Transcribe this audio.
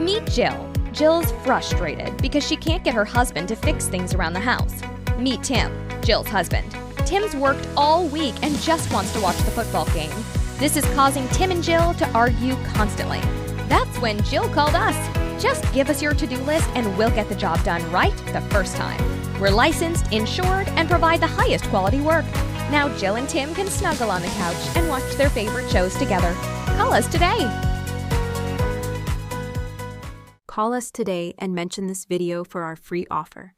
Meet Jill. Jill's frustrated because she can't get her husband to fix things around the house. Meet Tim, Jill's husband. Tim's worked all week and just wants to watch the football game. This is causing Tim and Jill to argue constantly. That's when Jill called us. Just give us your to-do list and we'll get the job done right the first time. We're licensed, insured, and provide the highest quality work. Now Jill and Tim can snuggle on the couch and watch their favorite shows together. Call us today. Call us today and mention this video for our free offer.